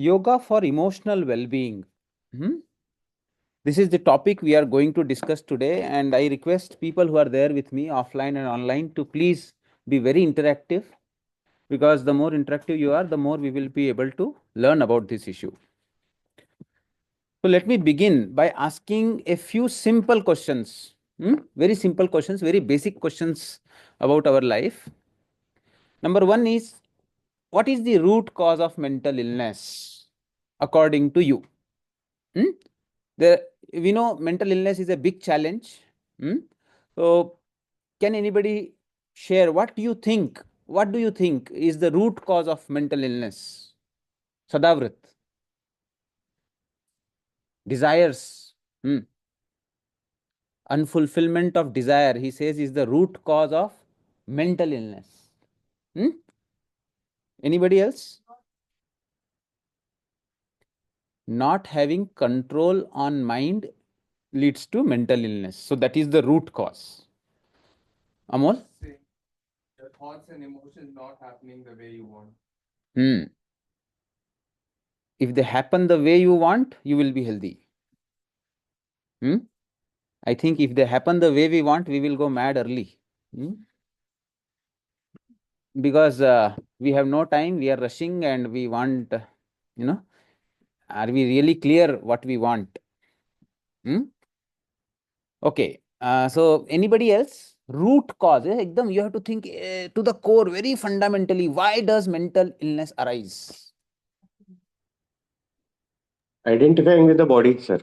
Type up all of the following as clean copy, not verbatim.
Yoga for emotional well-being. This is the topic we are going to discuss today, and I request people who are there with me offline and online to please be very interactive, because the more interactive you are, the more we will be able to learn about this issue. So let me begin by asking a few simple questions. Very simple questions, very basic questions about our life. Number one is, what is the root cause of mental illness according to you? Hmm? We know mental illness is a big challenge. Hmm? So, can anybody share what you think? What do you think is the root cause of mental illness? Sadavrit, desires, unfulfillment of desire, he says, is the root cause of mental illness. Anybody else? Not having control on mind leads to mental illness. So, that is the root cause. Amol? Say your thoughts and emotions not happening the way you want. Hmm. If they happen the way you want, you will be healthy. I think if they happen the way we want, we will go mad early. Because we have no time, we are rushing and we want, you know, are we really clear what we want? Okay. So anybody else? Root cause, ekdam, you have to think to the core, very fundamentally, why does mental illness arise? Identifying with the body, sir.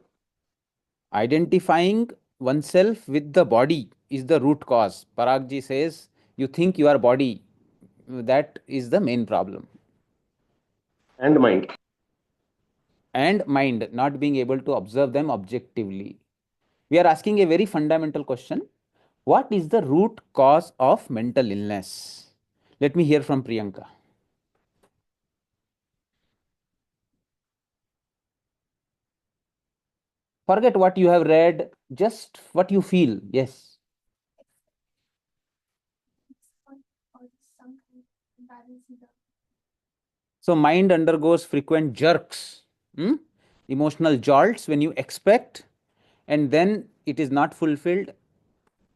Identifying oneself with the body is the root cause. Paragji says, you think you are body. That is the main problem. And mind. And mind, not being able to observe them objectively. We are asking a very fundamental question. What is the root cause of mental illness? Let me hear from Priyanka. Forget what you have read, just what you feel. Yes. So, mind undergoes frequent jerks, emotional jolts when you expect, and then it is not fulfilled.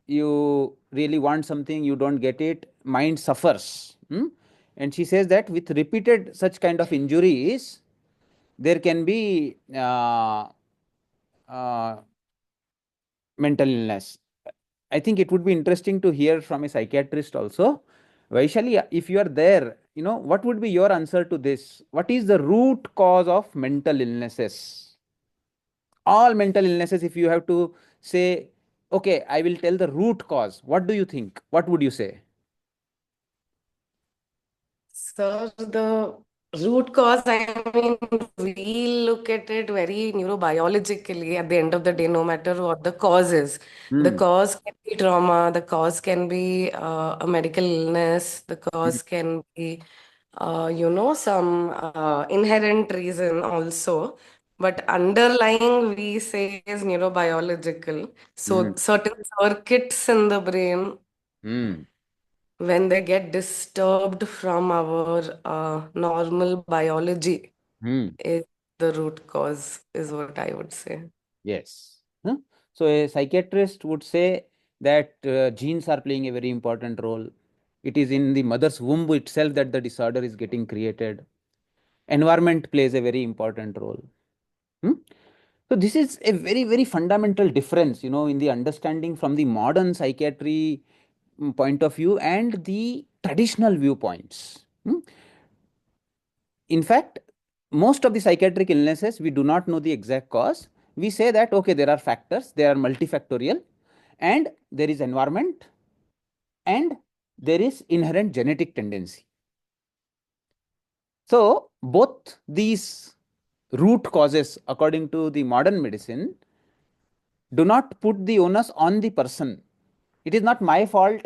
You really want something, you don't get it, mind suffers. And she says that with repeated such kind of injuries, there can be uh, mental illness. I think it would be interesting to hear from a psychiatrist also. Vaishali, if you are there, what would be your answer to this? What is the root cause of mental illnesses? All mental illnesses, if you have to say, okay, I will tell the root cause, what do you think? What would you say? Sir, the root cause, I mean, we look at it very neurobiologically at the end of the day, no matter what the cause is. The Hmm. cause can be trauma, the cause can be a medical illness, the Hmm. cause can be, some inherent reason also. But underlying, we say is neurobiological. Hmm. So certain circuits in the brain Hmm. when they get disturbed from our normal biology Hmm. is the root cause, is what I would say. Yes. So a psychiatrist would say that genes are playing a very important role. It is in the mother's womb itself that the disorder is getting created. Environment plays a very important role. Hmm? So this is a very, very fundamental difference, in the understanding from the modern psychiatry point of view and the traditional viewpoints. In fact, most of the psychiatric illnesses, we do not know the exact cause. We say that, okay, there are factors, they are multifactorial, and there is environment, and there is inherent genetic tendency. So, both these root causes, according to the modern medicine, do not put the onus on the person. It is not my fault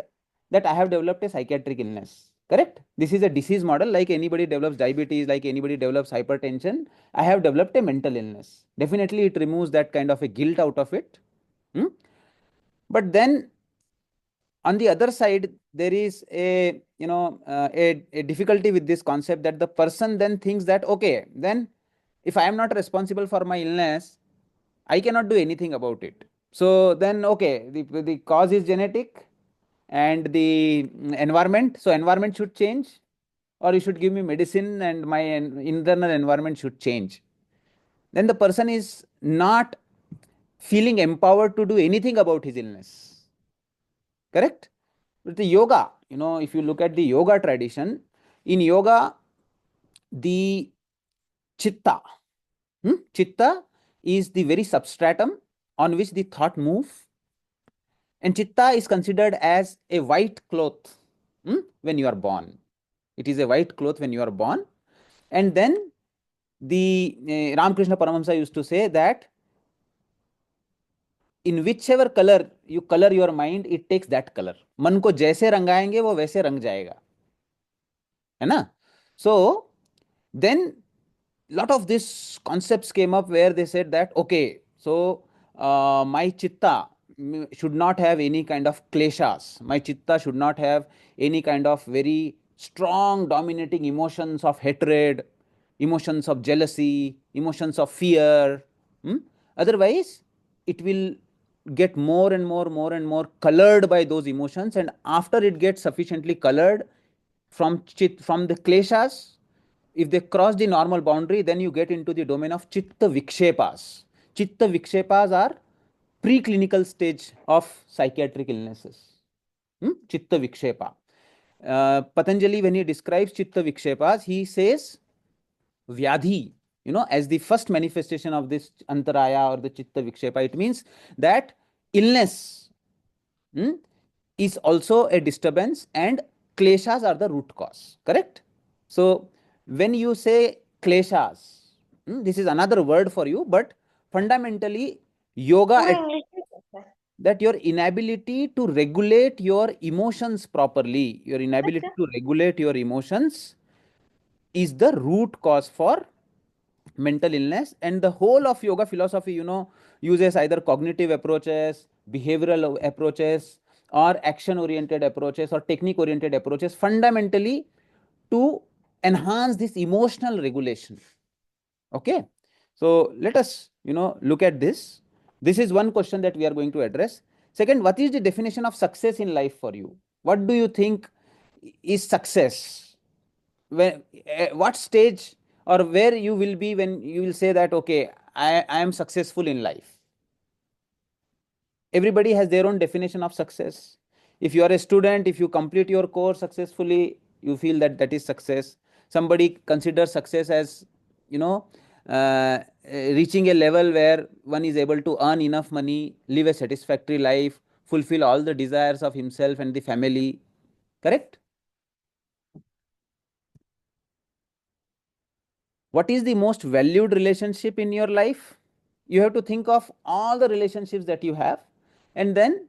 that I have developed a psychiatric illness. Correct? This is a disease model, like anybody develops diabetes, like anybody develops hypertension. I have developed a mental illness. Definitely, it removes that kind of a guilt out of it. But then on the other side, there is a difficulty with this concept, that the person then thinks that, okay, then If I am not responsible for my illness, I cannot do anything about it. So then, okay, the cause is genetic and the environment. So environment should change, or you should give me medicine and my internal environment should change. Then the person is not feeling empowered to do anything about his illness. Correct? With the yoga, if you look at the yoga tradition, in yoga, the chitta, chitta is the very substratum on which the thought move, and chitta is considered as a white cloth when you are born. It is a white cloth when you are born, and then the Ramakrishna Paramahamsa used to say that in whichever color you color your mind, it takes that color. मन को जैसे रंगाएंगे वो वैसे रंग जाएगा, है ना? So then lot of these concepts came up where they said that okay, so my chitta should not have any kind of kleshas. My chitta should not have any kind of very strong dominating emotions of hatred, emotions of jealousy, emotions of fear. Otherwise, it will get more and more colored by those emotions, and after it gets sufficiently colored from the kleshas, if they cross the normal boundary, then you get into the domain of chitta vikshepas. Chitta vikshepas are preclinical stage of psychiatric illnesses. Chitta vikshepa. Patanjali, when he describes chitta vikshepas, he says vyadhi, as the first manifestation of this antaraya or the chitta vikshepa. It means that illness is also a disturbance and kleshas are the root cause. Correct? So when you say kleshas, this is another word for you, but fundamentally yoga that your inability to regulate your emotions properly, your inability to regulate your emotions is the root cause for mental illness. And the whole of yoga philosophy, uses either cognitive approaches, behavioral approaches, or action oriented approaches, or technique oriented approaches, fundamentally to enhance this emotional regulation. Okay, so let us look at this. This is one question that we are going to address. Second, what is the definition of success in life for you? What do you think is success? When what stage or where you will be when you will say that okay, I am successful in life? Everybody has their own definition of success. If you are a student, if you complete your course successfully, you feel that that is success. Somebody considers success as reaching a level where one is able to earn enough money, live a satisfactory life, fulfill all the desires of himself and the family. Correct? What is the most valued relationship in your life? You have to think of all the relationships that you have and then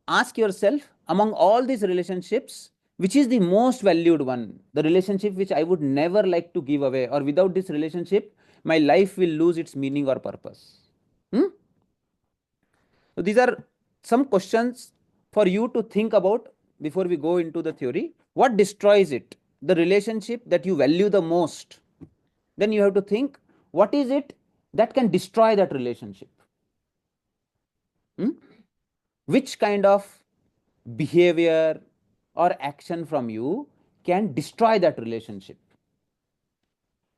ask yourself, among all these relationships, which is the most valued one? The relationship which I would never like to give away, or without this relationship, my life will lose its meaning or purpose. So these are some questions for you to think about before we go into the theory. What destroys it? The relationship that you value the most. Then you have to think, what is it that can destroy that relationship? Which kind of behavior or action from you can destroy that relationship?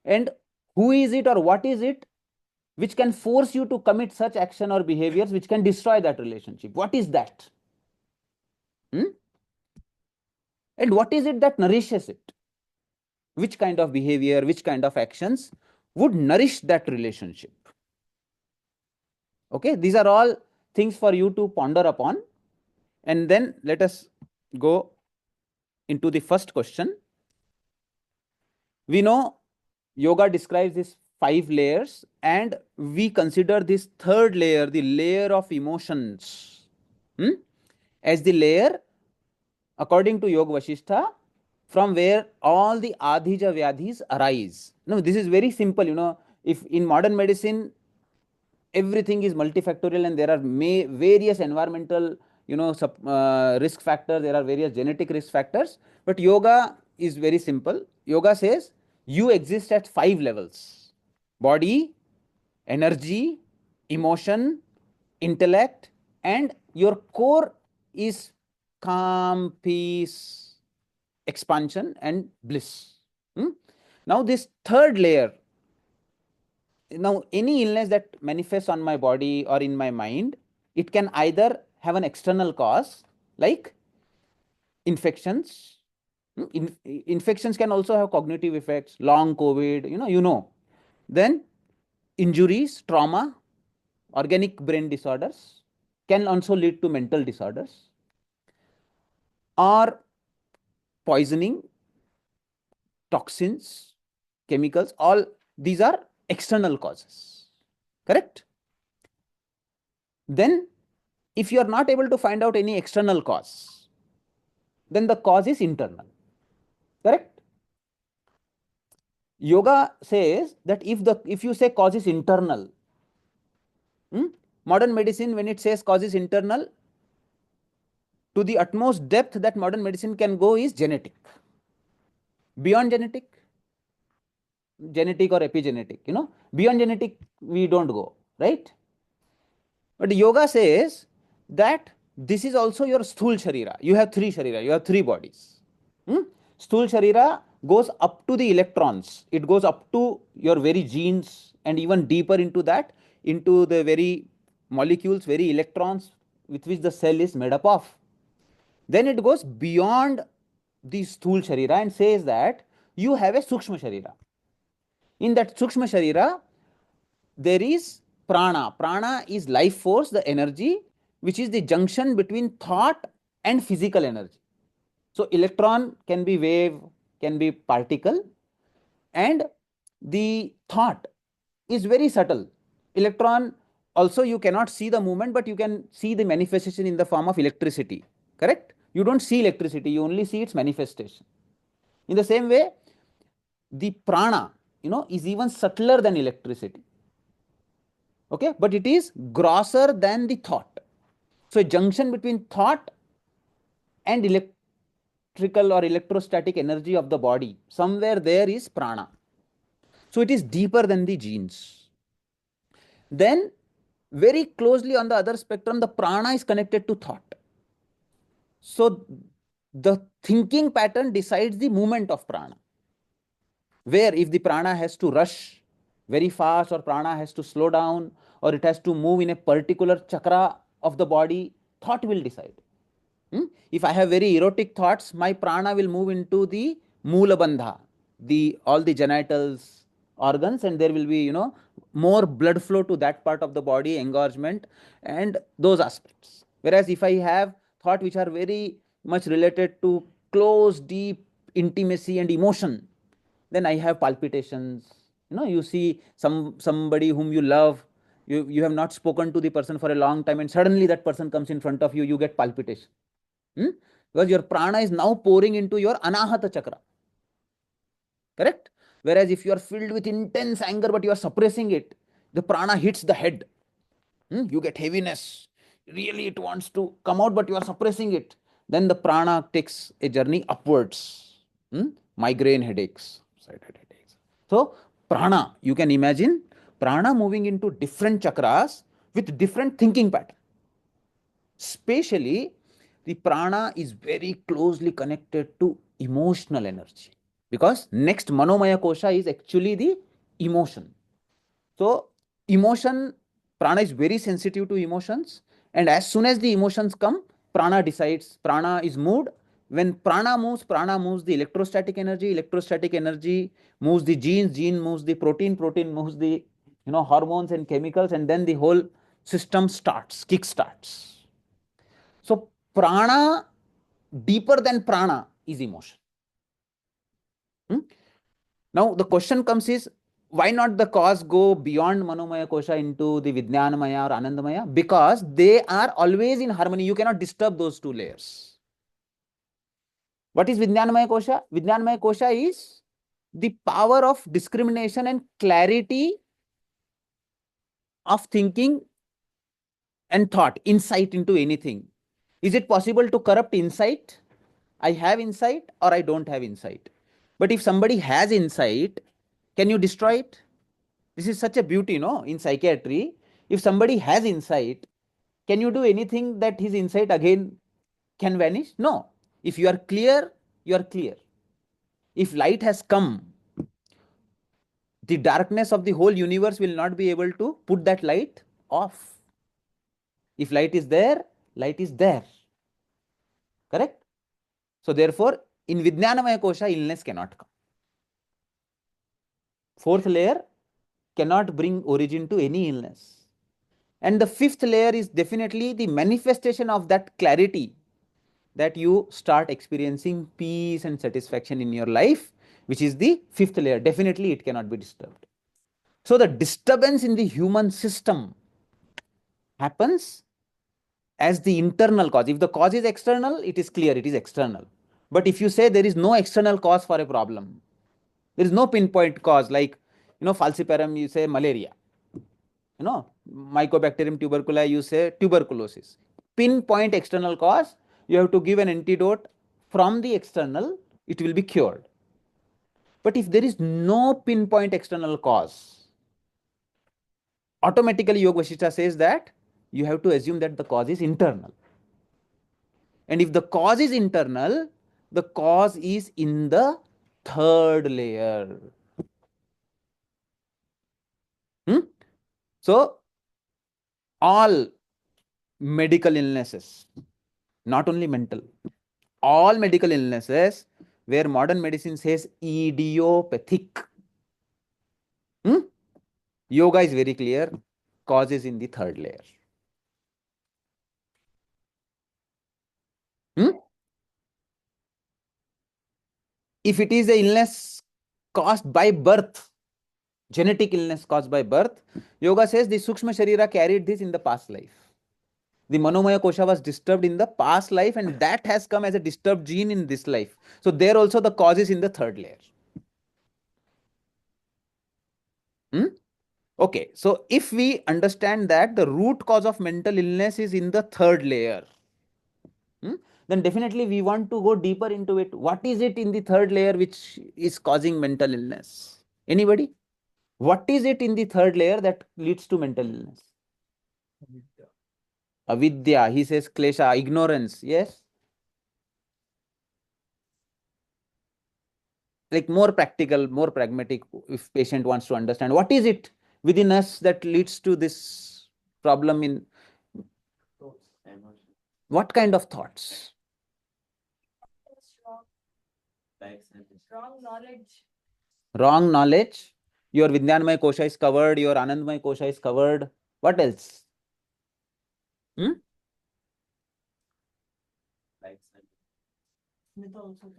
And who is it or what is it which can force you to commit such action or behaviors which can destroy that relationship? What is that? And what is it that nourishes it? Which kind of behavior, which kind of actions would nourish that relationship? Okay, these are all things for you to ponder upon. And then let us go into the first question. We know yoga describes these 5 layers, and we consider this third layer, the layer of emotions, as the layer, according to Yoga Vasishtha, from where all the adhija vyadhis arise. No, this is very simple. If in modern medicine everything is multifactorial and there are various environmental risk factors, there are various genetic risk factors, but yoga is very simple. Yoga says you exist at 5 levels. body, energy, emotion, intellect, and your core is calm, peace, expansion, and bliss. Now, this third layer, now any illness that manifests on my body or in my mind, it can either have an external cause like infections. Infections can also have cognitive effects, long COVID, then injuries, trauma, organic brain disorders can also lead to mental disorders, or poisoning, toxins, chemicals, all these are external causes. Correct? Then, if you are not able to find out any external cause, then the cause is internal. Correct? Yoga says that if you say cause is internal, modern medicine, when it says cause is internal, to the utmost depth that modern medicine can go is genetic. Beyond genetic or epigenetic, beyond genetic we don't go, right? But yoga says that this is also your sthul sharira. You have three sharira, you have three bodies. Sthul sharira goes up to the electrons, it goes up to your very genes, and even deeper into that, into the very molecules, very electrons with which the cell is made up of. Then it goes beyond the sthul sharira and says that you have a sukshma sharira. In that sukshma sharira, there is prana. Prana is life force, the energy, which is the junction between thought and physical energy. So, electron can be wave, can be particle, and the thought is very subtle. Electron also you cannot see the movement, but you can see the manifestation in the form of electricity. Correct? You don't see electricity, you only see its manifestation. In the same way, the prana, is even subtler than electricity. Okay, but it is grosser than the thought. So, a junction between thought and electrical or electrostatic energy of the body, somewhere there is prana. So, it is deeper than the genes. Then, very closely on the other spectrum, the prana is connected to thought. So, the thinking pattern decides the movement of prana. Where if the prana has to rush very fast, or prana has to slow down, or it has to move in a particular chakra of the body, thought will decide. If I have very erotic thoughts, my prana will move into the moola bandha, all the genitals organs, and there will be more blood flow to that part of the body, engorgement and those aspects. Whereas if I have thought which are very much related to close, deep intimacy and emotion, then I have palpitations. You see somebody whom you love, you have not spoken to the person for a long time, and suddenly that person comes in front of you, you get palpitation. Because your prana is now pouring into your anahata chakra. Correct? Whereas if you are filled with intense anger but you are suppressing it, the prana hits the head. You get heaviness. Really, it wants to come out, but you are suppressing it. Then the prana takes a journey upwards. Migraine headaches, side-head headaches. So, prana, you can imagine prana moving into different chakras with different thinking pattern. Spatially, the prana is very closely connected to emotional energy, because next manomaya kosha is actually the emotion. So, emotion, prana is very sensitive to emotions, and as soon as the emotions come, prana decides, prana is moved. When prana moves the electrostatic energy moves the genes, gene moves the protein moves the hormones and chemicals, and then the whole system kick starts. So, prana, deeper than prana, is emotion. Now, the question comes is, why not the cause go beyond Manomaya Kosha into the Vijnanamaya or Anandamaya? Because they are always in harmony. You cannot disturb those two layers. What is Vijnanamaya Kosha? Vijnanamaya Kosha is the power of discrimination and clarity of thinking and thought, insight into anything. Is it possible to corrupt insight? I have insight or I don't have insight. But if somebody has insight, can you destroy it? This is such a beauty, no? In psychiatry, if somebody has insight, can you do anything that his insight again can vanish? No. If you are clear, you are clear. If light has come, the darkness of the whole universe will not be able to put that light off. If light is there, light is there. Correct? So therefore, in Vijnanamaya Kosha, illness cannot come. Fourth layer cannot bring origin to any illness. And the fifth layer is definitely the manifestation of that clarity, that you start experiencing peace and satisfaction in your life, which is the fifth layer. Definitely it cannot be disturbed. So the disturbance in the human system happens as the internal cause. If the cause is external, it is clear, it is external. But if you say there is no external cause for a problem, there is no pinpoint cause, like, falciparum, you say malaria. Mycobacterium tuberculosis, you say tuberculosis. Pinpoint external cause, you have to give an antidote from the external, it will be cured. But if there is no pinpoint external cause, automatically Yoga Vasishtha says that you have to assume that the cause is internal. And if the cause is internal, the cause is in the third layer. So, all medical illnesses, not only mental, all medical illnesses where modern medicine says idiopathic, yoga is very clear, cause is in the third layer. If it is a illness caused by birth, genetic illness caused by birth, yoga says the Sukshma Sharira carried this in the past life. The Manomaya Kosha was disturbed in the past life, and that has come as a disturbed gene in this life. So there also the cause is in the third layer. Okay, so if we understand that the root cause of mental illness is in the third layer, then definitely we want to go deeper into it. What is it in the third layer which is causing mental illness? Anybody? What is it in the third layer that leads to mental illness? Avidya. He says klesha, ignorance. Yes? Like more practical, more pragmatic, if patient wants to understand. What is it within us that leads to this problem in what kind of thoughts? Wrong knowledge. Wrong knowledge. Your Vijnanamaya Kosha is covered, your Anandamaya Kosha is covered. What else?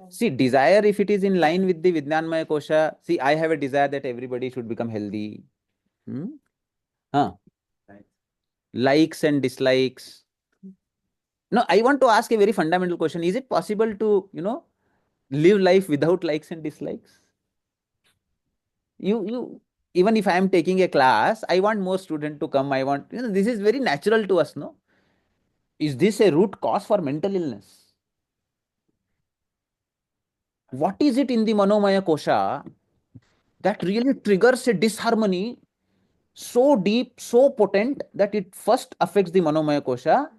See, desire, if it is in line with the Vijnanamaya Kosha, see, I have a desire that everybody should become healthy. Likes and dislikes. No, I want to ask a very fundamental question. Is it possible to, live life without likes and dislikes? Even if I am taking a class, I want more students to come. I want, this is very natural to us, no? Is this a root cause for mental illness? What is it in the Manomaya Kosha that really triggers a disharmony so deep, so potent that it first affects the Manomaya Kosha,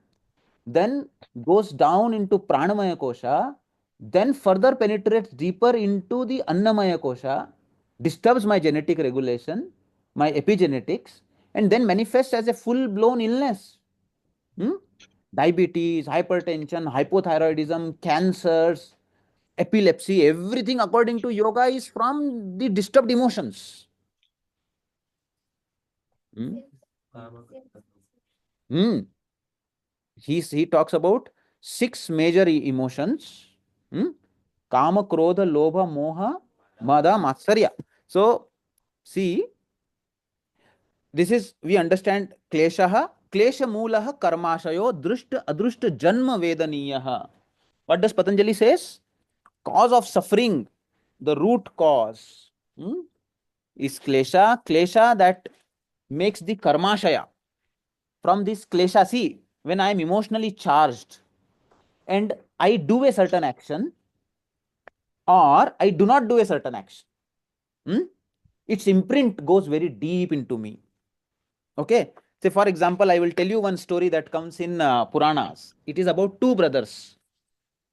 then goes down into Pranamaya Kosha, then further penetrates deeper into the Annamaya Kosha, disturbs my genetic regulation, my epigenetics, and then manifests as a full-blown illness. Diabetes, hypertension, hypothyroidism, cancers, epilepsy, everything according to yoga is from the disturbed emotions. He talks about 6 major emotions. Kama, Krodha, Lobha, Moha, Mada, Matsarya. So, see, this is, we understand Kleshaha, Klesha Moolaha, Karmashayo, Drushta, Adrushta, Janma Vedaniyaha. What does Patanjali says? Cause of suffering, the root cause is Klesha. Klesha that makes the Karmashaya. From this Klesha, see, when I am emotionally charged and I do a certain action or I do not do a certain action, its imprint goes very deep into me. Okay. Say, for example, I will tell you one story that comes in Puranas. It is about two brothers.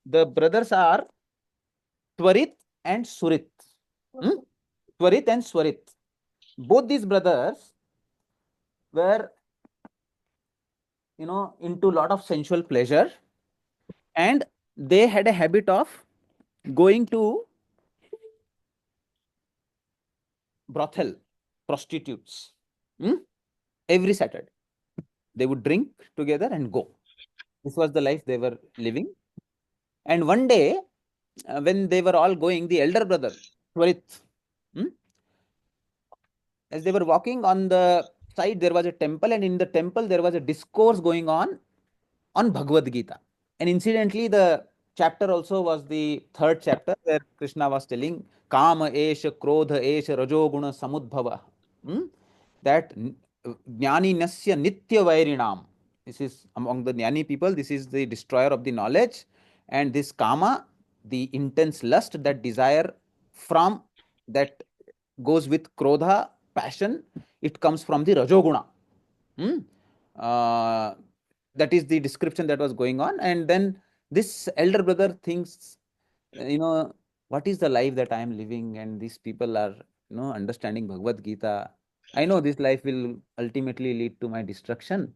The brothers are Twarit and Surit. Hmm? Twarit and Swarit. Both these brothers were, into a lot of sensual pleasure, and they had a habit of going to brothel, prostitutes, hmm, every Saturday. They would drink together and go. This was the life they were living. And one day, when they were all going, the elder brother, Twarit, hmm, as they were walking on the side, there was a temple, and in the temple, there was a discourse going on Bhagavad Gita. And incidentally, the chapter also was the third chapter where Krishna was telling Kama Esha Krodha Esha Rajoguna Samudbhava. Hmm? That Jnani Nasya Nitya Vairinam. This is among the Jnani people, this is the destroyer of the knowledge. And this Kama, the intense lust, that desire from that goes with Krodha, passion, it comes from the Rajoguna. Hmm? Uh, that is the description that was going on. And then this elder brother thinks, what is the life that I am living? And these people are, understanding Bhagavad Gita. I know this life will ultimately lead to my destruction.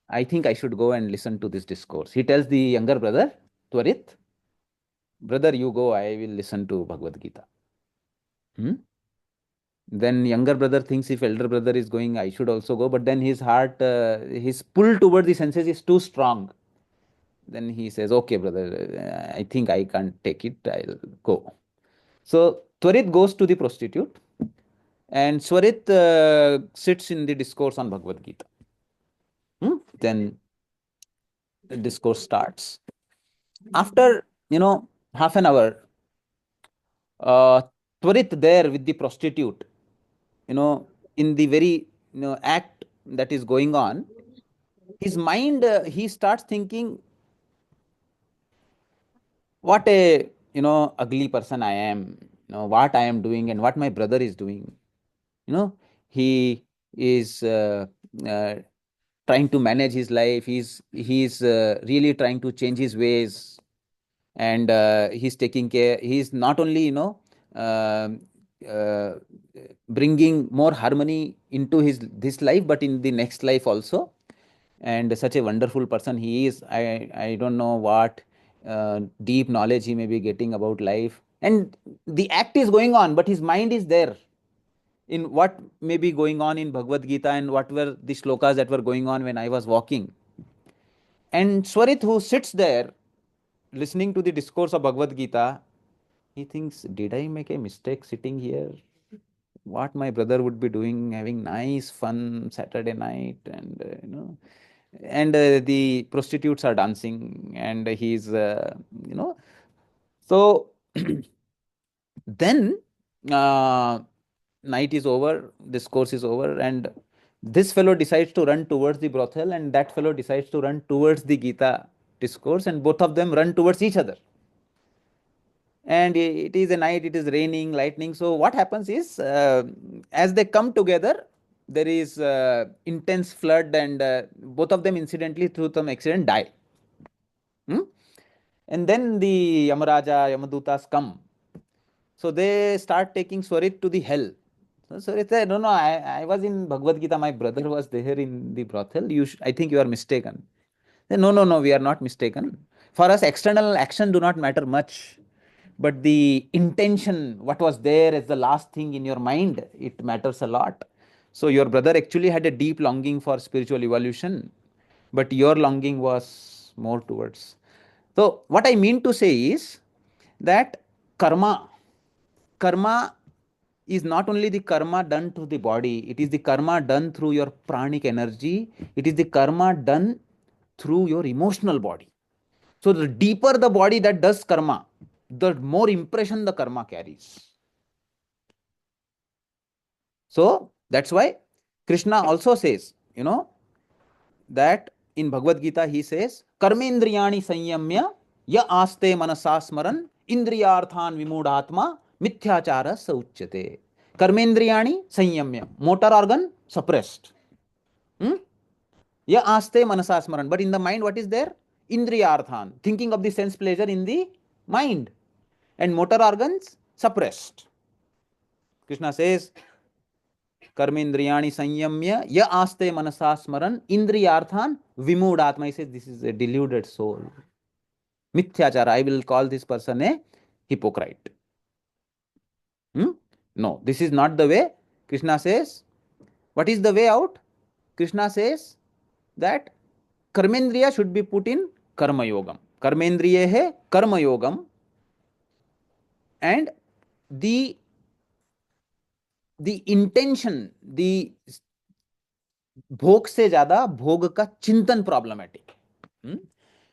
I think I should go and listen to this discourse. He tells the younger brother, Twarit, brother, you go, I will listen to Bhagavad Gita. Hmm? Then younger brother thinks if elder brother is going, I should also go. But then his heart, his pull toward the senses is too strong. Then he says, okay, brother, I think I can't take it. I'll go. So Twarit goes to the prostitute, and Swarit sits in the discourse on Bhagavad Gita. Then the discourse starts. After, half an hour, uh, Twarit there with the prostitute, in the very, act that is going on, his mind, he starts thinking, what a, ugly person I am, what I am doing and what my brother is doing. He is uh, trying to manage his life. He's really trying to change his ways, and he's taking care. He's not only, um uh, bringing more harmony into his this life, but in the next life also. And such a wonderful person he is. I don't know what deep knowledge he may be getting about life. And the act is going on, but his mind is there in what may be going on in Bhagavad Gita and what were the shlokas that were going on when I was walking. And Swarit, who sits there listening to the discourse of Bhagavad Gita, he thinks, did I make a mistake sitting here? What my brother would be doing, having nice fun Saturday night, and and the prostitutes are dancing, and he's, so then night is over, discourse is over, and this fellow decides to run towards the brothel, and that fellow decides to run towards the Gita discourse, and both of them run towards each other. And it is a night, it is raining, lightning. So what happens is, as they come together, there is intense flood, and both of them incidentally through some accident die. And then the Yamaraja, Yamadutas come. So they start taking Swarit to the hell. So Swarit said, no, I was in Bhagavad Gita, my brother was there in the brothel. I think you are mistaken. No, we are not mistaken. For us, external action do not matter much. But the intention, what was there as the last thing in your mind, it matters a lot. So your brother actually had a deep longing for spiritual evolution, but your longing was more towards. So what I mean to say is that karma is not only the karma done to the body, it is the karma done through your pranic energy, it is the karma done through your emotional body. So the deeper the body that does karma, the more impression the karma carries. So that's why Krishna also says, that in Bhagavad Gita he says, Karmendriyani sanyamya ya aste manasa smaran indriyarthan vimudhatma mithyachara sauchyate. Karmendriyani Sanyamya. Motor organ suppressed. Ya aste manasa smaran. But in the mind, what is there? Indriyarthan. Thinking of the sense pleasure in the mind. And motor organs suppressed. Krishna says, Karmendriyani Sanyamya. Ya aste manasa smaran. Indriyarthan Vimudatma. He says, this is a deluded soul. Mithyachara. I will call this person a hypocrite. No, this is not the way. Krishna says, what is the way out? Krishna says that Karmendriya should be put in Karma Yogam. Karmendriya hai Karma Yogam. And the intention, the भोग से ज्यादा भोग का चिंतन problematic.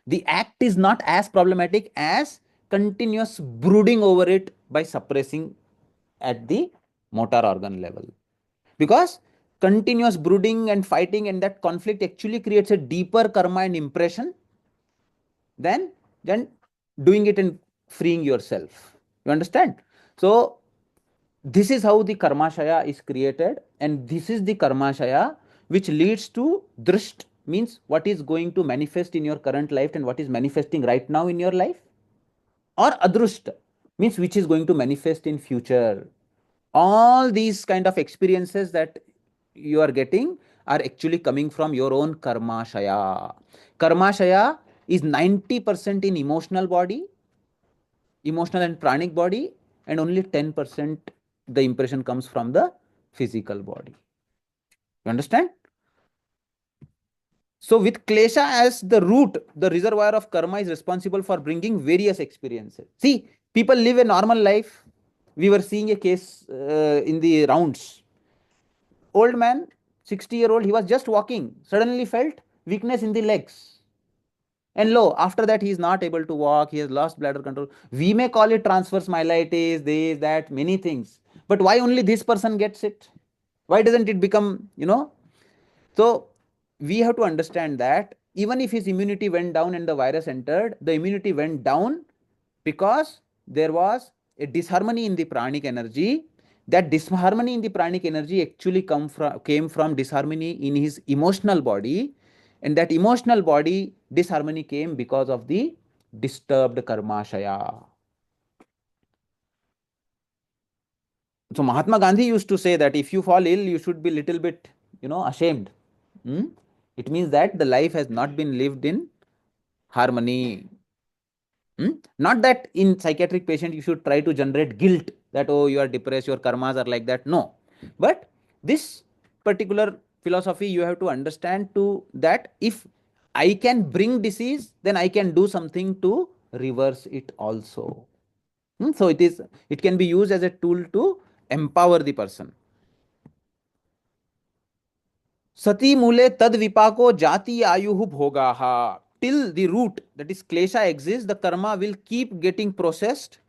The act is not as problematic as continuous brooding over it by suppressing at the motor organ level. Because continuous brooding and fighting and that conflict actually creates a deeper karma and impression than doing it and freeing yourself. You understand? So this is how the karmashaya is created, and this is the karmashaya which leads to drisht, means what is going to manifest in your current life and what is manifesting right now in your life, or adrusht, means which is going to manifest in future. All these kind of experiences that you are getting are actually coming from your own karmashaya. Karmashaya is 90% in emotional body, emotional and pranic body, and only 10% the impression comes from the physical body. You understand? So with klesha as the root, the reservoir of karma is responsible for bringing various experiences. See, people live a normal life. We were seeing a case in the rounds. Old man, 60-year-old, he was just walking, suddenly felt weakness in the legs. And lo, after that, he is not able to walk, he has lost bladder control. We may call it transverse myelitis, this, that, many things. But why only this person gets it? Why doesn't it become, So we have to understand that even if his immunity went down and the virus entered, the immunity went down because there was a disharmony in the pranic energy. That disharmony in the pranic energy actually came from disharmony in his emotional body, and that emotional body disharmony came because of the disturbed karmashaya. So Mahatma Gandhi used to say that if you fall ill, you should be little bit, ashamed. It means that the life has not been lived in harmony. Not that in psychiatric patient you should try to generate guilt that, oh, you are depressed, your karmas are like that. No. But this particular philosophy you have to understand to that if I can bring disease, then I can do something to reverse it also. So it can be used as a tool to empower the person. Sati mule tad vipako jati ayuhu bhogaha. Till the root, that is klesha, exists, the karma will keep getting processed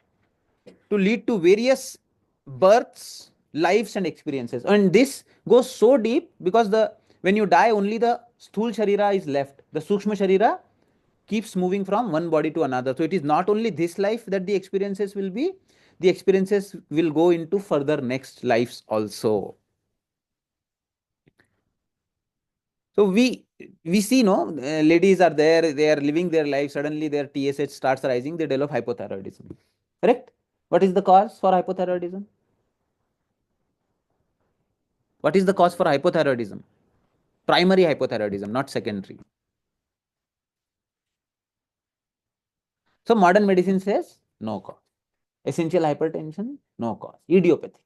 to lead to various births, lives, and experiences. And this goes so deep because when you die, only the sthul sharira is left. The sukshma sharira keeps moving from one body to another. So it is not only this life that the experiences will be, the experiences will go into further next lives also. So we see, ladies are there, they are living their life, suddenly their TSH starts rising, they develop hypothyroidism. Correct? What is the cause for hypothyroidism? What is the cause for hypothyroidism? Primary hypothyroidism, not secondary. So modern medicine says no cause. Essential hypertension, no cause. Idiopathy.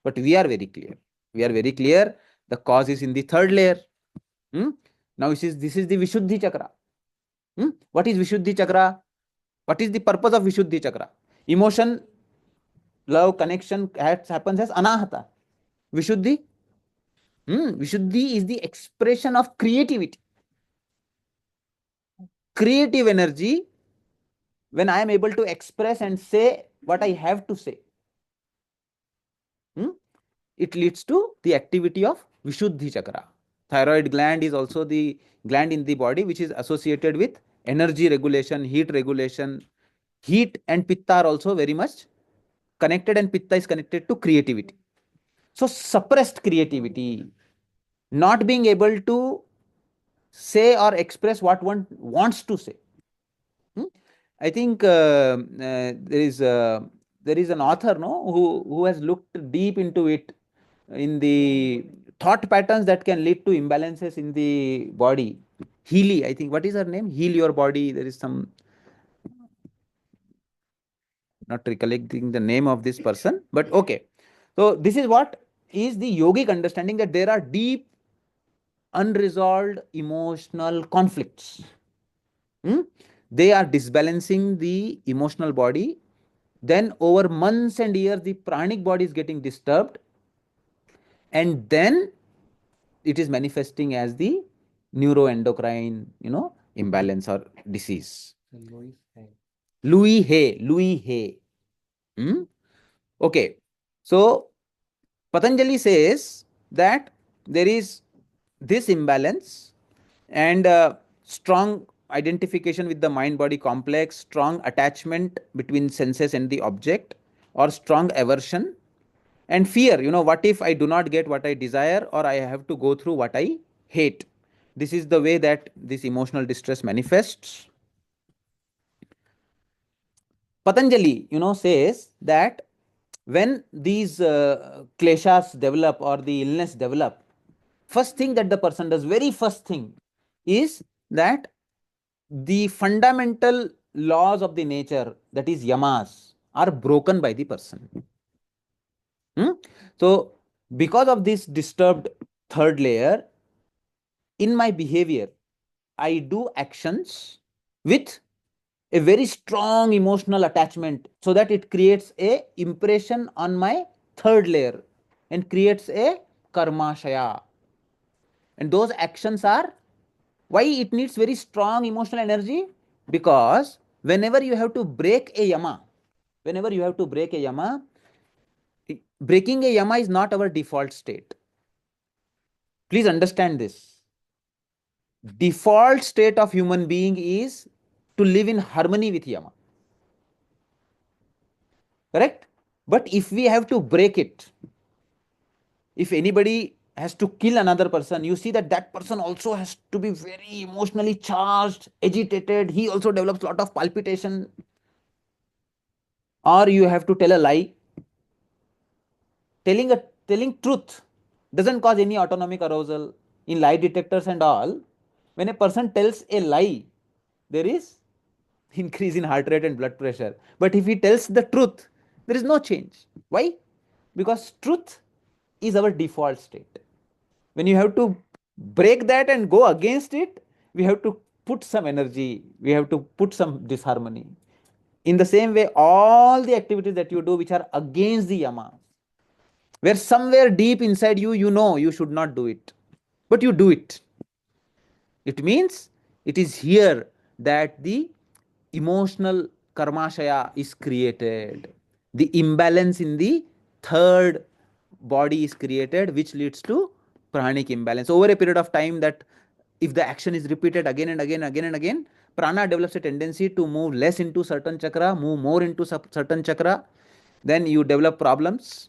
But we are very clear. We are very clear. The cause is in the third layer. Now this is the Vishuddhi chakra. What is Vishuddhi chakra? What is the purpose of Vishuddhi chakra? Emotion, love, connection happens as anahata. Vishuddhi? Vishuddhi is the expression of creativity. Creative energy, when I am able to express and say what I have to say, it leads to the activity of Vishuddhi chakra. Thyroid gland is also the gland in the body which is associated with energy regulation, heat regulation. Heat and pitta are also very much connected, and pitta is connected to creativity. So suppressed creativity, not being able to say or express what one wants to say. I think there is an author, no, who has looked deep into it, in the thought patterns that can lead to imbalances in the body. Healy, I think. What is her name? Heal Your Body. There is some, not recollecting the name of this person, but okay. So this is what is the yogic understanding, that there are deep unresolved emotional conflicts. They are disbalancing the emotional body. Then over months and years, the pranic body is getting disturbed, and then it is manifesting as the neuroendocrine, imbalance or disease. Louis Hay. Louis Hay. Okay. So Patanjali says that there is this imbalance, and strong identification with the mind body complex, strong attachment between senses and the object, or strong aversion and fear. What if I do not get what I desire, or I have to go through what I hate? This is the way that this emotional distress manifests. Patanjali, says that when these kleshas develop or the illness develop, first thing that the person does, very first thing, is that the fundamental laws of the nature, that is yamas, are broken by the person. So because of this disturbed third layer, in my behavior, I do actions with a very strong emotional attachment, so that it creates a impression on my third layer and creates a karmashaya. And those actions are, why it needs very strong emotional energy? Because whenever you have to break a yama, breaking a yama is not our default state. Please understand this. Default state of human being is to live in harmony with yama. Correct? But if we have to break it, if anybody has to kill another person, you see that that person also has to be very emotionally charged, agitated. He also develops a lot of palpitation. Or you have to tell a lie. Telling truth doesn't cause any autonomic arousal. In lie detectors and all, when a person tells a lie, there is increase in heart rate and blood pressure. But if he tells the truth, there is no change. Why? Because truth is our default state. When you have to break that and go against it, we have to put some energy, we have to put some disharmony. In the same way, all the activities that you do which are against the yama, where somewhere deep inside you, you know you should not do it, but you do it. It means it is here that the emotional karmashaya is created. The imbalance in the third body is created, which leads to pranic imbalance. Over a period of time, that if the action is repeated again and again, again and again, prana develops a tendency to move less into certain chakra, move more into certain chakra. Then you develop problems.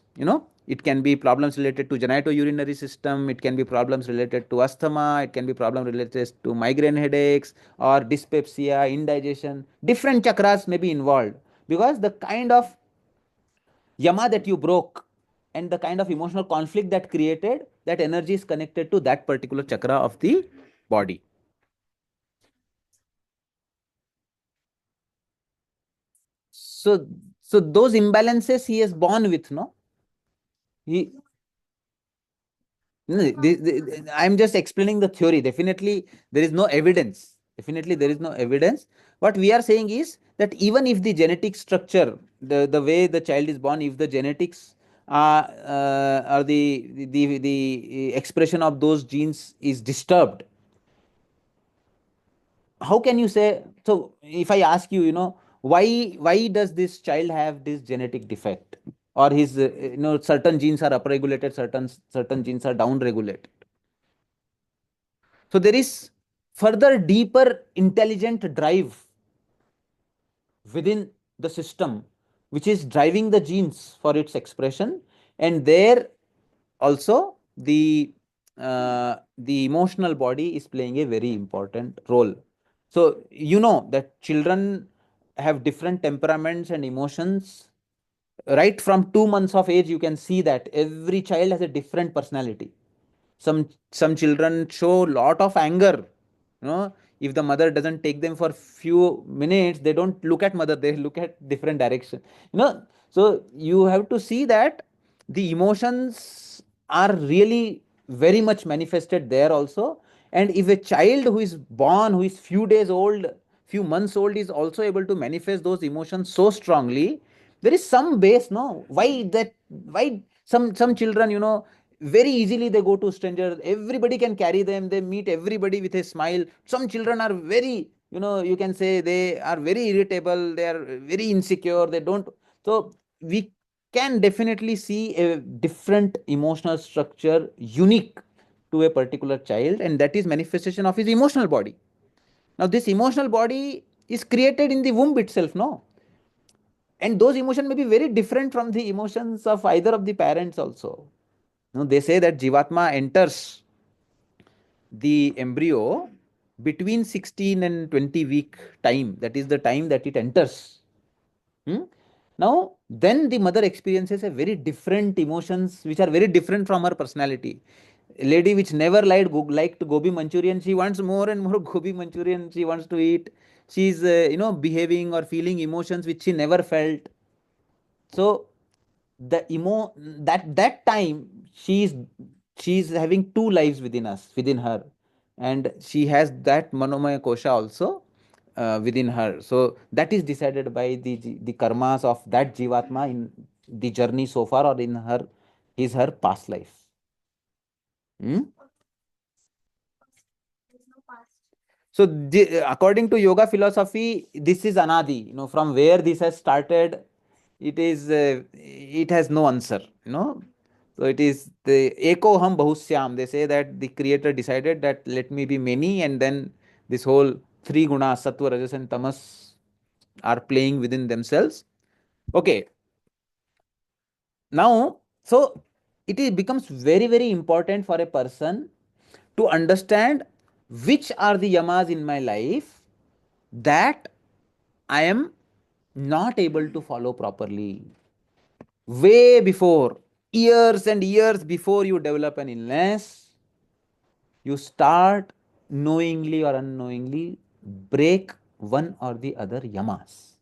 It can be problems related to genitourinary system, it can be problems related to asthma, it can be problem related to migraine headaches or dyspepsia, indigestion. Different chakras may be involved, because the kind of yama that you broke and the kind of emotional conflict that created, that energy is connected to that particular chakra of the body. So those imbalances he is born with, no? He No, I'm just explaining the theory. Definitely, there is no evidence. Definitely, there is no evidence. What we are saying is that even if the genetic structure, the way the child is born, if the genetics or the expression of those genes is disturbed, how can you say? So, if I ask you, why does this child have this genetic defect, or his certain genes are upregulated, certain genes are downregulated? So there is further deeper intelligent drive within the system which is driving the genes for its expression, and there also the emotional body is playing a very important role. So you know that children have different temperaments and emotions. Right from 2 months of age, you can see that every child has a different personality. Some children show lot of anger. You know, if the mother doesn't take them for few minutes, they don't look at mother, they look at different direction. You know, so you have to see that the emotions are really very much manifested there also. And if a child who is born, who is few days old, few months old, is also able to manifest those emotions so strongly, there is some base, no? Why some children, you know, very easily they go to strangers, everybody can carry them, they meet everybody with a smile. Some children are very, you know, you can say they are very irritable, they are very insecure, they don't. So we can definitely see a different emotional structure unique to a particular child, and that is manifestation of his emotional body. Now this emotional body is created in the womb itself, no? And those emotions may be very different from the emotions of either of the parents also. You know, they say that Jivatma enters the embryo between 16 and 20 week time. That is the time that it enters. Hmm? Now, then the mother experiences a very different emotions which are very different from her personality. A lady which never liked gobi Manchurian, she wants more and more gobi Manchurian. She wants to eat. She's you know, behaving or feeling emotions which she never felt. So the emo that time she's having two lives within her, and she has that manomaya kosha also within her. So that is decided by the karmas of that jivatma in the journey so far, or in her past life. Hmm? So according to yoga philosophy, this is anadi, you know, from where this has started. It has no answer, you know. So it is the eko ham bahusyam. They say that the creator decided that let me be many, and then this whole three guna, sattva, rajas, and tamas are playing within themselves. Okay. Now, so becomes very, very important for a person to understand which are the yamas in my life that I am not able to follow properly. Way before, years and years before you develop an illness, you start knowingly or unknowingly break one or the other yamas.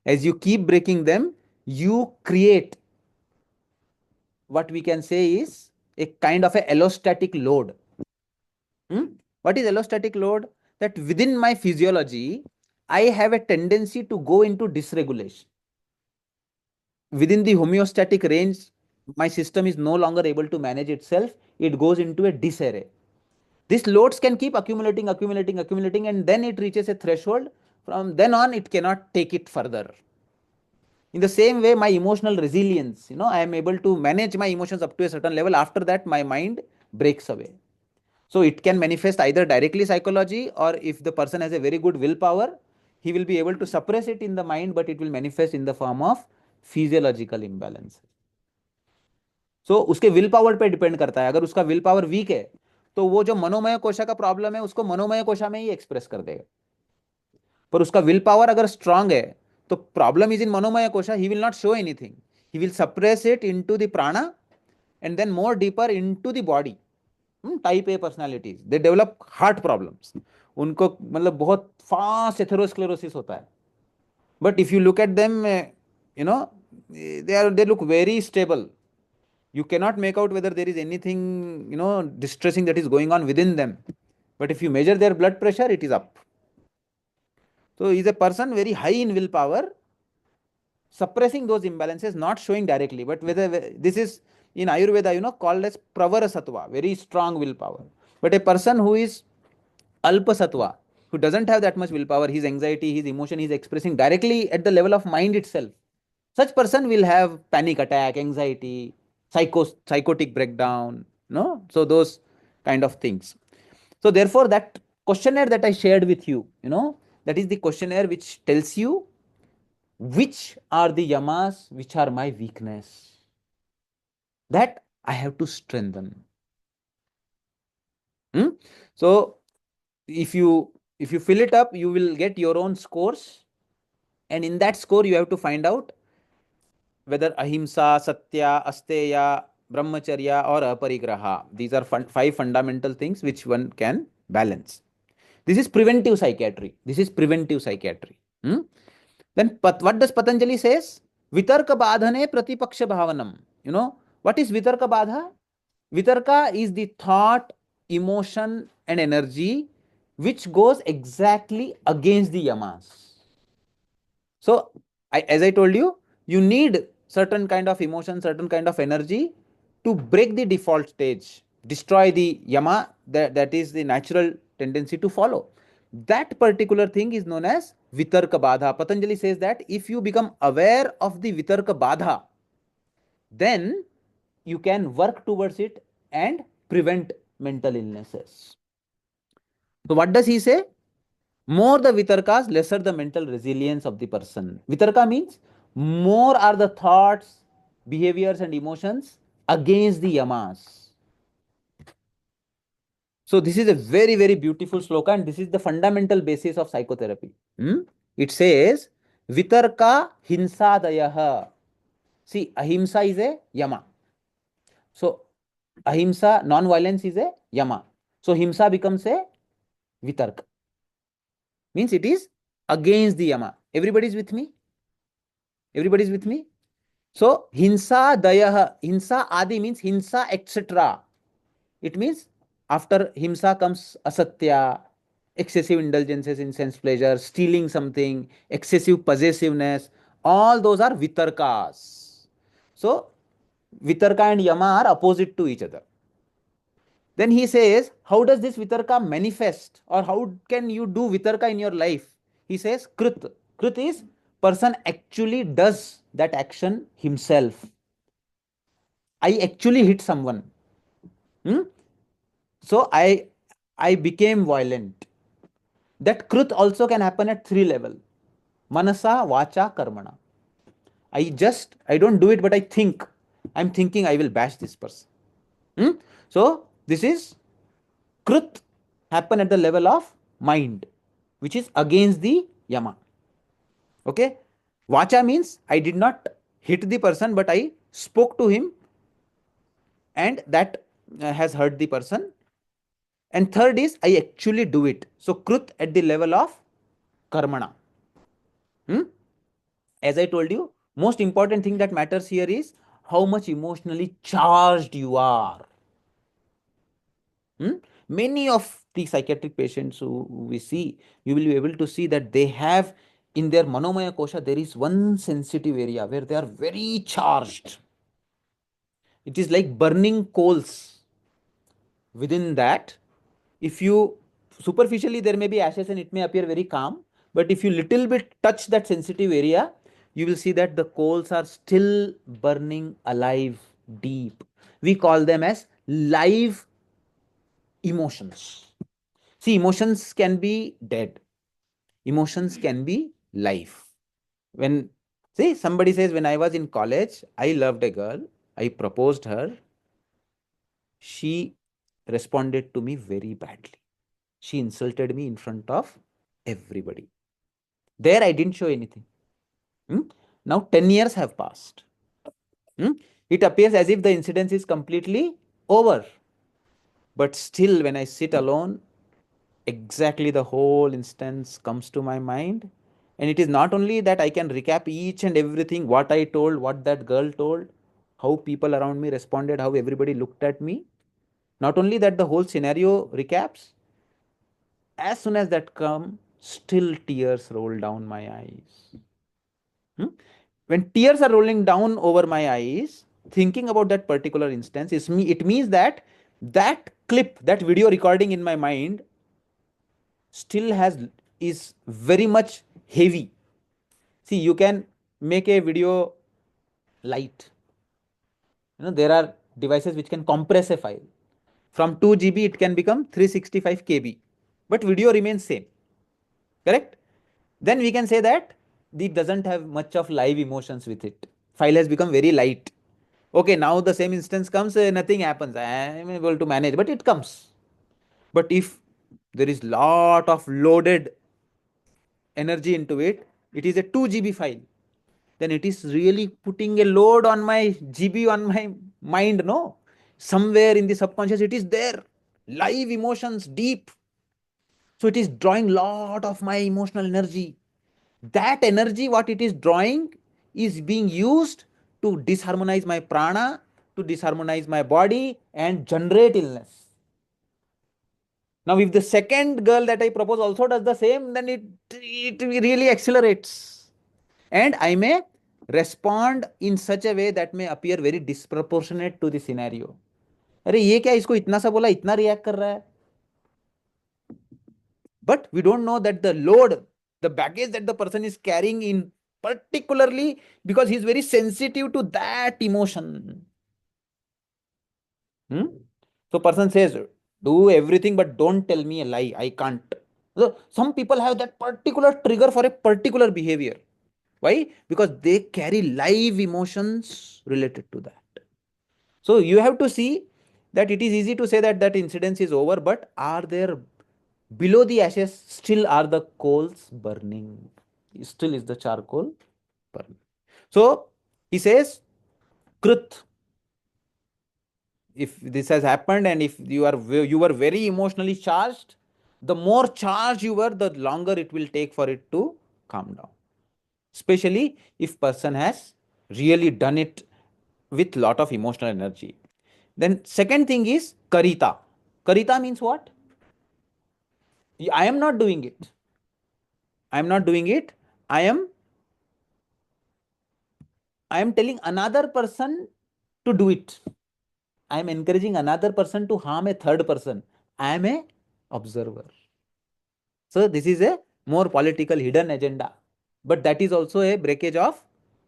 As you keep breaking them, you create what we can say is a kind of a allostatic load. What is allostatic load? That within my physiology, I have a tendency to go into dysregulation. Within the homeostatic range, my system is no longer able to manage itself. It goes into a disarray. These loads can keep accumulating, and then it reaches a threshold. From then on, it cannot take it further. In the same way, my emotional resilience, you know, I am able to manage my emotions up to a certain level. After that, my mind breaks away. So it can manifest either directly psychology, or if the person has a very good willpower, he will be able to suppress it in the mind, but it will manifest in the form of physiological imbalance. So उसके will power पे depend करता है. अगर उसका will power week है, तो वो जो मनोमय कोशा का प्रॉब्लम है उसको मनोमय कोशा में ही एक्सप्रेस कर देगा. पर उसका विल पावर अगर स्ट्रांग है, तो problem is in manomaya kosha, he will not show anything. He will suppress it into the prana, and then more deeper into the body. Type A personalities, they develop heart problems. उनको मतलब बहुत fast atherosclerosis होता है. But if you look at them, you know, they look very stable. You cannot make out whether there is anything, you know, distressing that is going on within them. But if you measure their blood pressure, it is up. So is a person very high in willpower, suppressing those imbalances, not showing directly, but whether this is in Ayurveda, you know, called as pravara sattva, very strong willpower. But a person who is alpa sattva, who doesn't have that much willpower, his anxiety, his emotion, he is expressing directly at the level of mind itself. Such person will have panic attack, anxiety, psychotic breakdown, no? So those kind of things. So therefore, that questionnaire that I shared with you, you know, that is the questionnaire which tells you which are the yamas which are my weakness. that I have to strengthen. Hmm? So if you fill it up, you will get your own scores, and in that score you have to find out whether ahimsa, satya, asteya, brahmacharya or aparigraha. These are five fundamental things which one can balance. This is preventive psychiatry. This is preventive psychiatry. Hmm? Then what does Patanjali says? Vitarka badhane pratipaksha bhavanam. You know what is vitarka badha? Vitarka is the thought, emotion and energy which goes exactly against the yamas. So, as I told you, you need certain kind of emotion, certain kind of energy to break the default stage, destroy the yama that is the natural tendency to follow. That particular thing is known as vitarka badha. Patanjali says that if you become aware of the vitarka badha, then you can work towards it and prevent mental illnesses. So, what does he say? More the vitarkas, lesser the mental resilience of the person. Vitarka means more are the thoughts, behaviors, and emotions against the yamas. So, this is a very, very beautiful sloka, and this is the fundamental basis of psychotherapy. It says, Vitarka hinsadayah. See, ahimsa is a yama. So, ahimsa, non violence is a yama. So, himsa becomes a vitarka. Means it is against the yama. Everybody is with me? Everybody is with me? So, hinsa dayah, hinsa adi means hinsa, etc. It means after himsa comes asatya, excessive indulgences in sense pleasure, stealing something, excessive possessiveness, all those are vitarkas. So, vitarka and yama are opposite to each other. Then he says, how does this vitarka manifest, or how can you do vitarka in your life? He says, krit. Krit is person actually does that action himself. I actually hit someone. So I became violent. That krit also can happen at three levels. Manasa, vacha, karmana. I don't do it, but I think. I'm thinking I will bash this person. So this is krit happen at the level of mind, which is against the yama. Okay. Vacha means I did not hit the person, but I spoke to him, and that has hurt the person. And third is I actually do it. So krut at the level of karmana. As I told you, most important thing that matters here is how much emotionally charged you are. Many of the psychiatric patients who we see, you will be able to see that they have in their manomaya kosha, there is one sensitive area where they are very charged. It is like burning coals. Within that, if you superficially there may be ashes and it may appear very calm, but if you little bit touch that sensitive area, you will see that the coals are still burning alive deep. We call them as live emotions. See, emotions can be dead, emotions can be live. When, see, somebody says, when I was in college, I loved a girl, I proposed her, she responded to me very badly. She insulted me in front of everybody. There I didn't show anything. Now 10 years have passed. It appears as if the incident is completely over. But still, when I sit alone, exactly the whole instance comes to my mind. And it is not only that I can recap each and everything, what I told, what that girl told, how people around me responded, how everybody looked at me. Not only that, the whole scenario recaps. As soon as that come, still tears roll down my eyes. When tears are rolling down over my eyes, thinking about that particular instance, it means that that clip, that video recording in my mind still is very much heavy. See, you can make a video light. There are devices which can compress a file. From 2 GB, it can become 365 KB, but video remains same. Correct? Then we can say that it doesn't have much of live emotions with it. File has become very light. Okay, now the same instance comes, nothing happens. I am able to manage, but it comes. But if there is lot of loaded energy into it, it is a 2 GB file, then it is really putting a load on my GB, on my mind, no? Somewhere in the subconscious, it is there. Live emotions, deep. So it is drawing lot of my emotional energy. That energy, what it is drawing, is being used to disharmonize my prana, to disharmonize my body, and generate illness. Now, if the second girl that I propose also does the same, then it really accelerates. And I may respond in such a way that may appear very disproportionate to the scenario. अरे ये क्या इसको इतना सा बोला इतना react कर रहा है. But we don't know that the load, the baggage that the person is carrying in, particularly because he is very sensitive to that emotion. So person says, do everything but don't tell me a lie. I can't. So some people have that particular trigger for a particular behavior. Why? Because they carry live emotions related to that. So you have to see that it is easy to say that that incident is over, but are there below the ashes still are the coals burning? Still is the charcoal burning. So he says, Krit, if this has happened and if you were very emotionally charged, the more charged you were, the longer it will take for it to calm down. Especially if person has really done it with lot of emotional energy. Then second thing is karita. Karita means what? I am not doing it. I am not doing it. I am telling another person to do it. I am encouraging another person to harm a third person. I am a observer. So this is a more political hidden agenda. But that is also a breakage of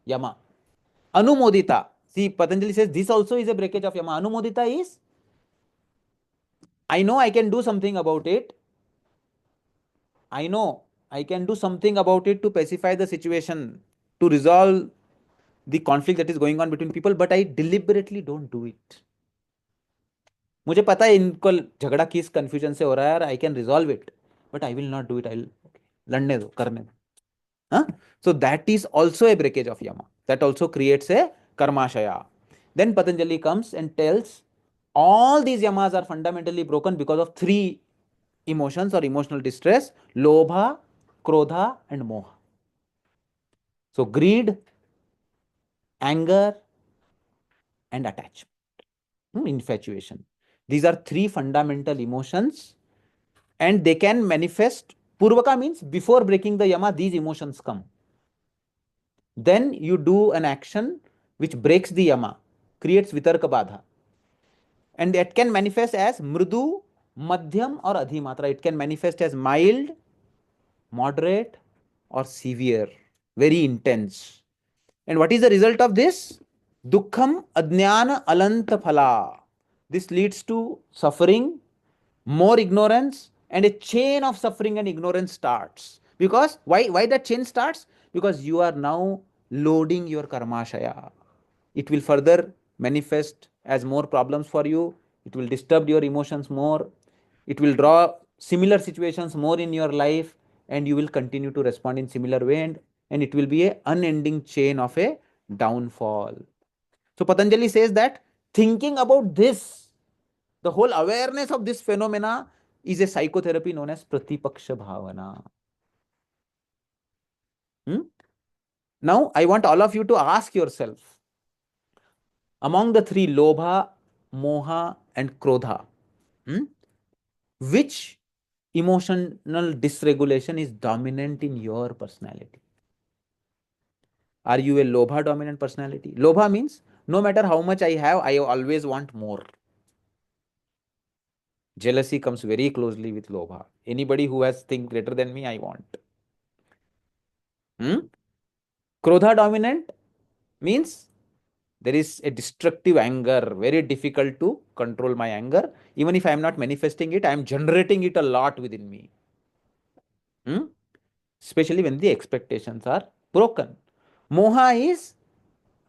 Yama. Anumodita. See, Patanjali says this also is a breakage of Yama. Anumodita is, I know I can do something about it. I know I can do something about it to pacify the situation, to resolve the conflict that is going on between people, but I deliberately don't do it. मुझे पता है इनको झगड़ा किस confusion से हो रहा है और I can resolve it but I will not do it. I लड़ने दो, करने दो. So that is also a breakage of Yama. That also creates a karmashaya. Then Patanjali comes and tells all these Yamas are fundamentally broken because of three emotions or emotional distress: lobha, krodha, and moha. So greed, anger, and attachment, infatuation. These are three fundamental emotions, and they can manifest. Purvaka means before breaking the Yama, these emotions come. Then you do an action which breaks the Yama, creates Vitarka Badha. And it can manifest as Mrudu, Madhyam, or Adhimatra. It can manifest as mild, moderate, or severe, very intense. And what is the result of this? Dukkham Adnyana Alanta Phala. This leads to suffering, more ignorance, and a chain of suffering and ignorance starts. Because why that chain starts? Because you are now loading your karmashaya. It will further manifest as more problems for you. It will disturb your emotions more. It will draw similar situations more in your life, and you will continue to respond in similar way, and it will be a unending chain of a downfall. So Patanjali says that thinking about this, the whole awareness of this phenomena, is a psychotherapy known as Pratipaksha Bhavana. Now, I want all of you to ask yourself, among the three, Lobha, Moha, and Krodha, which emotional dysregulation is dominant in your personality? Are you a Lobha dominant personality? Lobha means no matter how much I have, I always want more. Jealousy comes very closely with Lobha. Anybody who has things greater than me, I want. Krodha dominant means there is a destructive anger, very difficult to control my anger. Even if I am not manifesting it, I am generating it a lot within me. Especially when the expectations are broken. Moha is,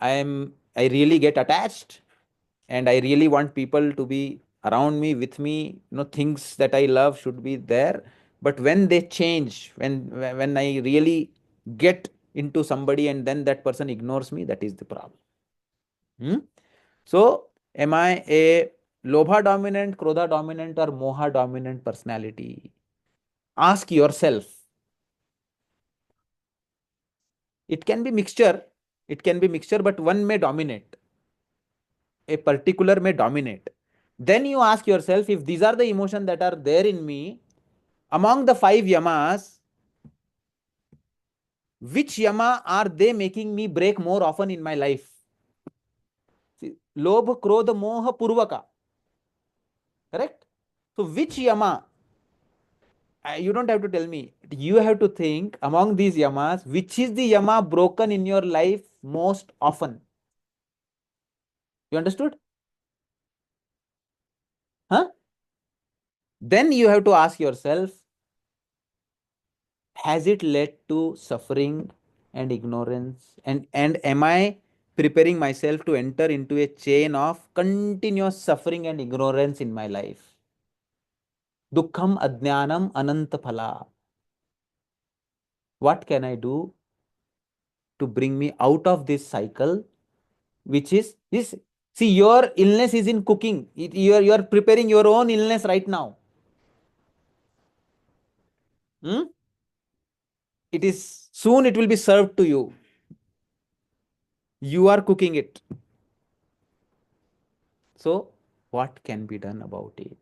I am I really get attached, and I really want people to be around me, with me. Things that I love should be there. But when they change, when I really get into somebody and then that person ignores me, that is the problem. Hmm? So, am I a Lobha dominant, Krodha dominant, or Moha dominant personality? Ask yourself. It can be mixture. It can be mixture, but one may dominate. A particular may dominate. Then you ask yourself, if these are the emotions that are there in me, among the five yamas, which yama are they making me break more often in my life? See, Lobha, Krodha, Moha, Purvaka. Correct? So, which yama? You don't have to tell me. You have to think among these yamas, which is the yama broken in your life most often? You understood? Huh? Then you have to ask yourself, has it led to suffering and ignorance? And am I preparing myself to enter into a chain of continuous suffering and ignorance in my life? Dukkham adnyanam ananta phala. What can I do to bring me out of this cycle, which is this? See, your illness is in cooking. You are preparing your own illness right now. Hmm? It is soon it will be served to you. You are cooking it. So, what can be done about it?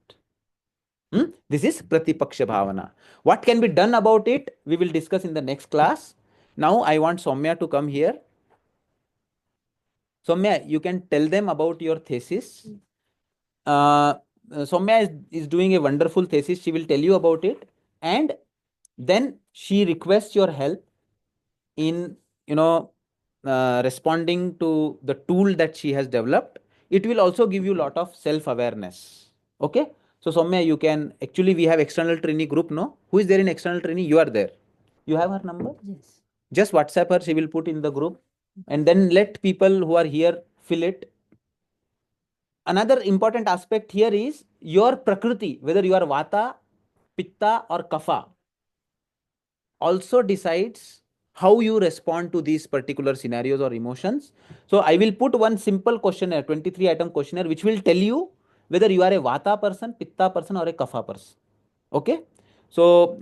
This is Pratipaksha Bhavana. What can be done about it? We will discuss in the next class. Now, I want Soumya to come here. Soumya, you can tell them about your thesis. Uh, Soumya is doing a wonderful thesis. She will tell you about it. And then she requests your help in, responding to the tool that she has developed. It will also give you a lot of self-awareness. Okay? So, Soumya, you can actually, we have external trainee group, no? Who is there in external trainee? You are there. You have her number? Yes. Just WhatsApp her, she will put in the group. And then let people who are here fill it. Another important aspect here is your Prakriti, whether you are Vata, Pitta, or Kapha, also decides how you respond to these particular scenarios or emotions. So I will put one simple questionnaire, 23 item questionnaire, which will tell you whether you are a Vata person, Pitta person, or a Kapha person. Okay. So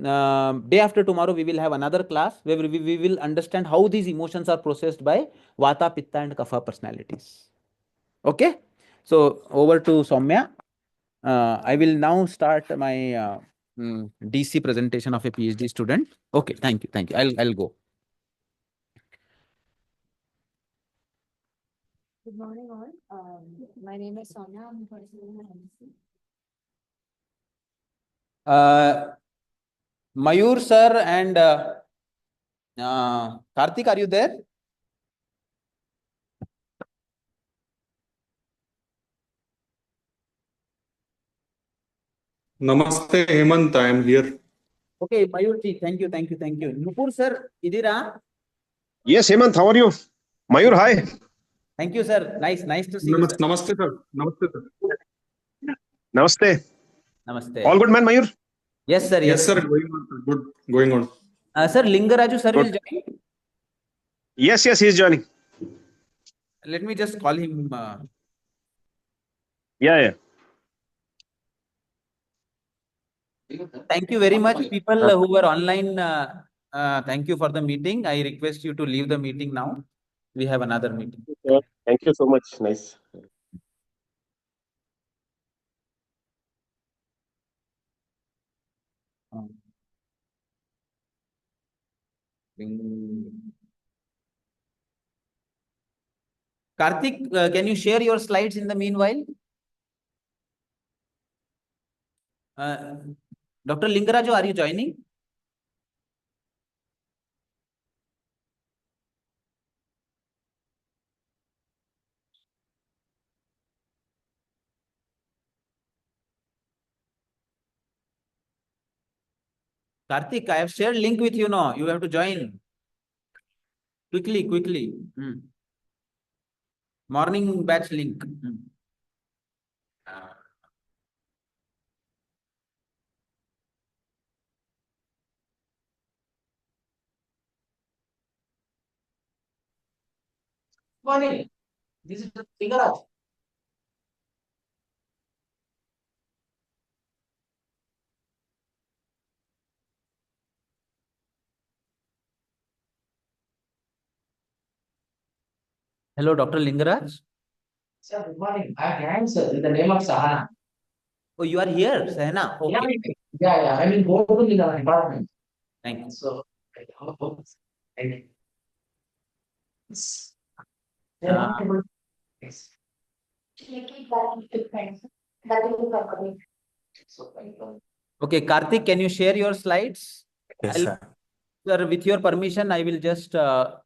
day after tomorrow, we will have another class where we will understand how these emotions are processed by Vata, Pitta, and Kapha personalities. Okay. So over to Soumya. I will now start my DC presentation of a PhD student. Okay, thank you, thank you. I'll go. Good morning, all. My name is Sonia. I'm pursuing my MSc. Mayur sir and Karthik, are you there? Namaste, Hemant. I am here. Okay, Mayur ji, thank you, thank you, thank you. Nupur sir, idira. Yes, Hemant, how are you? Mayur, hi. Thank you, sir. Nice to see you, sir. Namaste, sir. Namaste, sir. Namaste. All Namaste. good, man, Mayur? Yes, sir. Yes, Yes, sir. sir. Going on, sir. Good. Going on. Sir, Lingaraju sir will Good. join. Yes, he's joining. Let me just call him. Yeah. Thank you very much, people Uh, who were online. Thank you for the meeting. I request you to leave the meeting now. We have another meeting. Thank you so much. Nice. Karthik, can you share your slides in the meanwhile? Uh, Dr. Lingaraju, are you joining? Karthik, I have shared link with you now. You have to join. Quickly. Morning batch link. Morning. This is the figure out. Hello, Dr. Lingaraj. Sir, good morning. I am sir in the name of Sahana. Oh, you are here, Sehna. Okay. Yeah. I mean, go to the department. Thank you. So, thank you. Yes. Uh, Yes. So, thank you. Okay, Karthik, can you share your slides? Yes, I'll, sir. sir, with your permission, I will just stop.